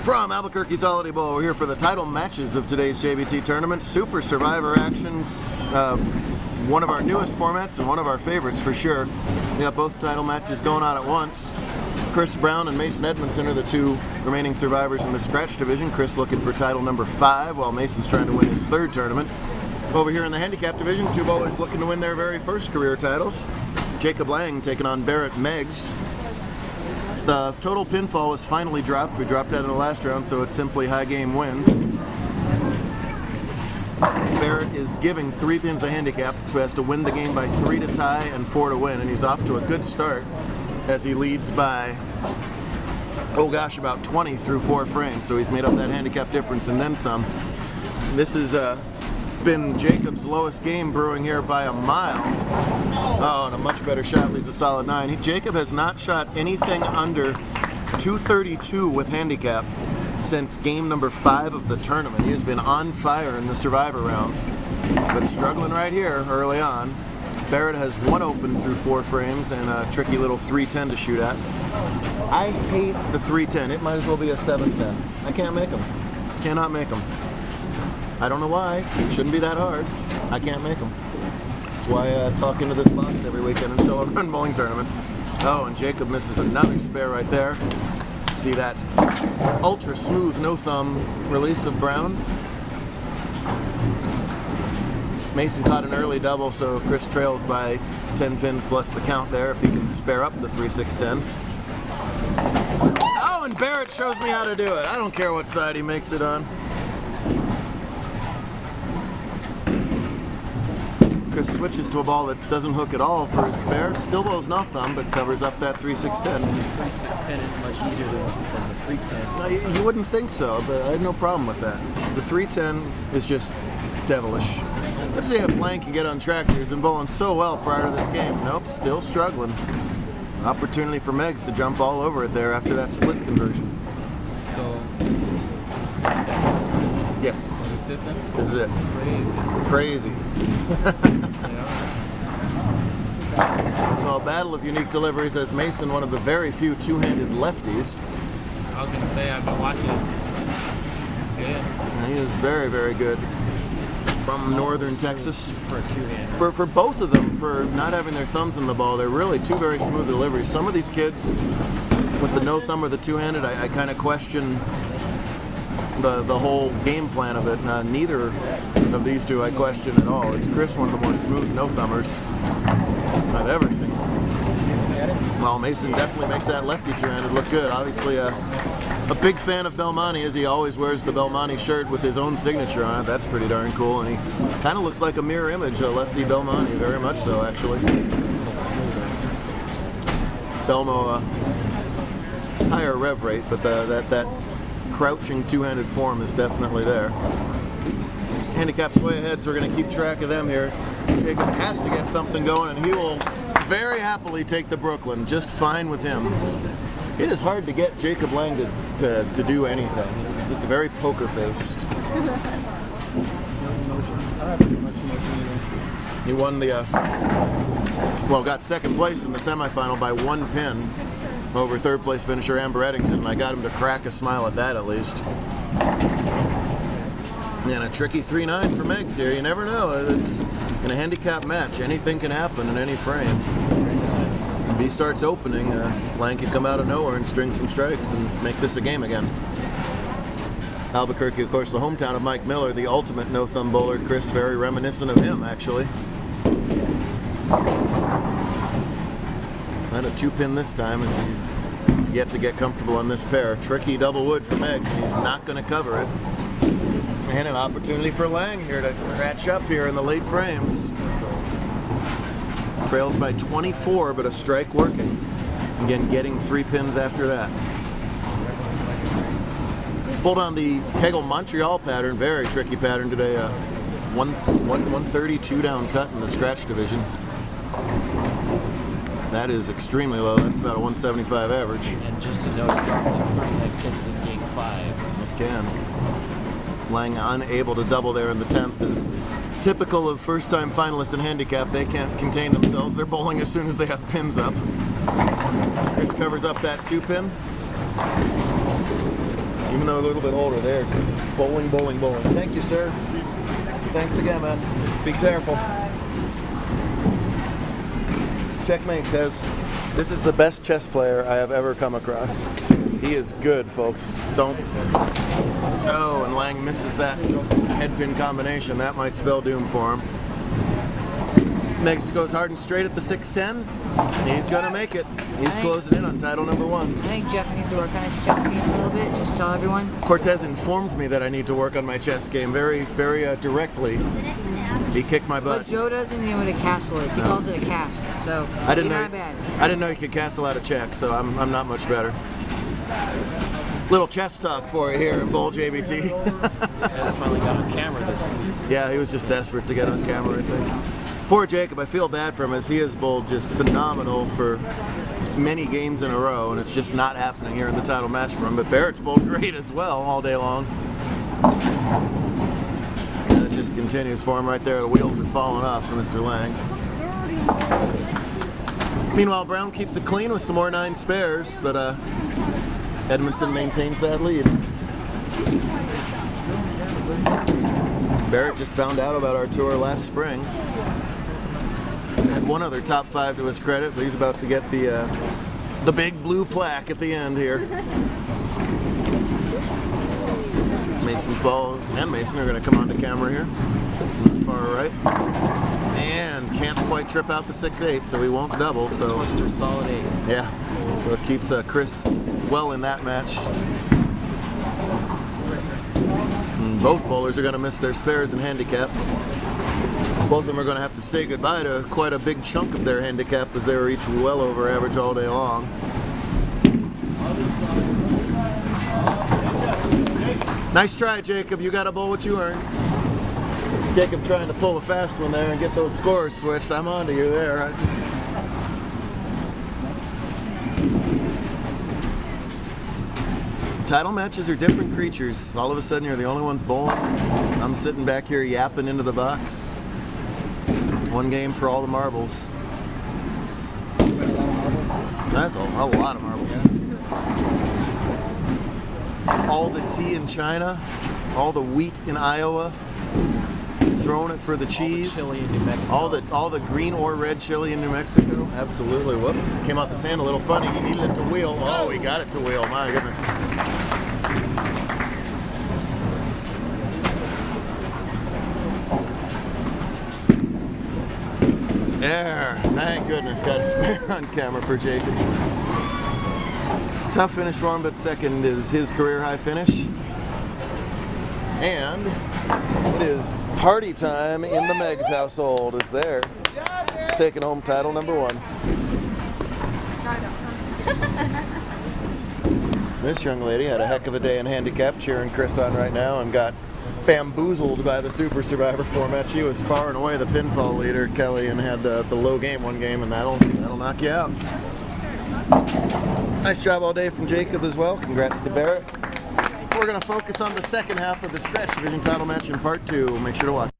From Albuquerque's Holiday Bowl, we're here for the title matches of today's JBT tournament. Super Survivor action, one of our newest formats and one of our favorites for sure. We got both title matches going on at once. Chris Brown and Mason Edmondson are the two remaining survivors in the scratch division. Chris looking for title number 5, while Mason's trying to win his 3rd tournament. Over here in the handicap division, 2 bowlers looking to win their very first career titles. Jacob Lang taking on Barrett Meigs. The total pinfall was finally dropped. We dropped that in the last round, so it's simply high game wins. Barrett is giving 3 pins a handicap, so he has to win the game by 3 to tie and 4 to win, and he's off to a good start as he leads by, oh gosh, about 20 through 4 frames, so he's made up that handicap difference and then some. This has been Jacob's lowest game brewing here by a mile. Oh, and a much better shot, leaves a solid 9. Jacob has not shot anything under 232 with handicap since game number 5 of the tournament. He has been on fire in the survivor rounds, but struggling right here early on. Barrett has 1 open through 4 frames and a tricky little 310 to shoot at. I hate the 310. It might as well be a 710. I can't make them. Cannot make them. I don't know why. It shouldn't be that hard. I can't make them. That's why I talk into this box every weekend and still run bowling tournaments. Oh, and Jacob misses another spare right there. See that ultra smooth no thumb release of Brown. Mason caught an early double, so Chris trails by 10 pins plus the count there if he can spare up the 3-6-10. Oh, and Barrett shows me how to do it. I don't care what side he makes it on. Chris switches to a ball that doesn't hook at all for his spare. Still bowls no thumb, but covers up that 3-6-10. 3-6-10 is much easier than the 3-10. You wouldn't think so, but I had no problem with that. The 3-10 is just devilish. Let's see if Lang can get on track here. He's been bowling so well prior to this game. Nope, still struggling. Opportunity for Meigs to jump all over it there after that split conversion. So, yes. This is it then? This is it. Crazy. So a battle of unique deliveries as Mason, one of the very few two-handed lefties. I was going to say, I've been watching it. It's good. And he is very, very good. From northern Texas. For a two-hander. For both of them, for not having their thumbs in the ball, they're really 2 very smooth deliveries. Some of these kids with the no thumb or the two-handed, I kind of question the whole game plan of it. Neither of these 2 I question at all. Is Chris one of the more smooth no-thumbers I've ever seen. Well, Mason definitely makes that lefty two-handed look good. Obviously a big fan of Belmonte, as he always wears the Belmonte shirt with his own signature on it. That's pretty darn cool, and he kind of looks like a mirror image of lefty Belmonte, very much so actually. Belmo, higher rev rate, but that crouching two-handed form is definitely there. Handicap's way ahead, so we're going to keep track of them here. Jacob has to get something going, and he will very happily take the Brooklyn, just fine with him. It is hard to get Jacob Lang to do anything. Just very poker-faced. He won the, well, got 2nd place in the semifinal by 1 pin over 3rd place finisher Amber Eddington, and I got him to crack a smile at that at least. And a tricky 3-9 for Meigs here. You never know. It's in a handicap match. Anything can happen in any frame. If he starts opening, Lang can come out of nowhere and string some strikes and make this a game again. Albuquerque, of course, the hometown of Mike Miller, the ultimate no-thumb bowler. Chris, very reminiscent of him, actually. And a 2-pin this time as he's yet to get comfortable on this pair. Tricky double wood for Meigs, and he's not going to cover it. And an opportunity for Lang here to catch up here in the late frames. Trails by 24, but a strike working. Again, getting 3 pins after that. Pulled on the Kegel Montreal pattern, very tricky pattern today. 132 down cut in the scratch division. That is extremely low. That's about a 175 average. And just a note, dropping 39 pins in game 5. It can. Lang unable to double there in the 10th is typical of first-time finalists in handicap. They can't contain themselves. They're bowling as soon as they have pins up. Chris covers up that 2-pin. Even even though a little bit older. They're bowling, bowling, bowling. Thank you, sir. Thanks again, man. Be careful. Checkmate says, this is the best chess player I have ever come across. He is good, folks. Don't. Oh, and Lang misses that head pin combination. That might spell doom for him. Meigs goes hard and straight at the 6-10. He's going to make it. He's closing in on title number 1. I think Jeff needs to work on his chess game a little bit. Just tell everyone. Cortez informed me that I need to work on my chess game very, very directly. He kicked my butt. But Joe doesn't know what a castle is. He calls it a cast. So I didn't you're know. not bad. I didn't know you could castle out of check, so I'm not much better. Little chess talk for you here at Bowl JBT. Tez finally got on camera this week. Yeah, he was just desperate to get on camera, I think. Poor Jacob, I feel bad for him as he has bowled just phenomenal for many games in a row, and it's just not happening here in the title match for him. But Barrett's bowled great as well all day long. And it just continues for him right there. The wheels are falling off for Mr. Lang. Meanwhile, Brown keeps it clean with some more 9 spares, but Edmondson maintains that lead. Barrett just found out about our tour last spring. Had one other top 5 to his credit, but he's about to get the big blue plaque at the end here. Mason's ball and Mason are going to come onto camera here. Far right. And can't quite trip out the 6-8, so he won't double. So Twister, solid 8. yeah, so it keeps Chris well in that match. And both bowlers are going to miss their spares and handicap. Both of them are going to have to say goodbye to quite a big chunk of their handicap as they were each well over average all day long. Nice try, Jacob. You got to bowl what you earned. Jacob trying to pull a fast one there and get those scores switched. I'm on to you there. Title matches are different creatures. All of a sudden you're the only ones bowling. I'm sitting back here yapping into the box. One game for all the marbles. That's a lot of marbles. All the tea in China, all the wheat in Iowa, throwing it for the cheese. All the chili in New Mexico. All the green or red chili in New Mexico. Absolutely. Whoop. Came off the sand a little funny. He needed it to wheel. Oh, he got it to wheel. My goodness. There. Thank goodness. Got a spare on camera for Jacob. Tough finish for him, but second is his career high finish. And it is party time in the Meigs household as they're taking home title number 1. This young lady had a heck of a day in handicap, cheering Chris on right now, and got bamboozled by the Super Survivor format. She was far and away the pinfall leader, Kelly, and had the low game one game, and that'll knock you out. Nice job all day from Jacob as well. Congrats to Barrett. We're going to focus on the second half of the stretch division title match in part 2. Make sure to watch.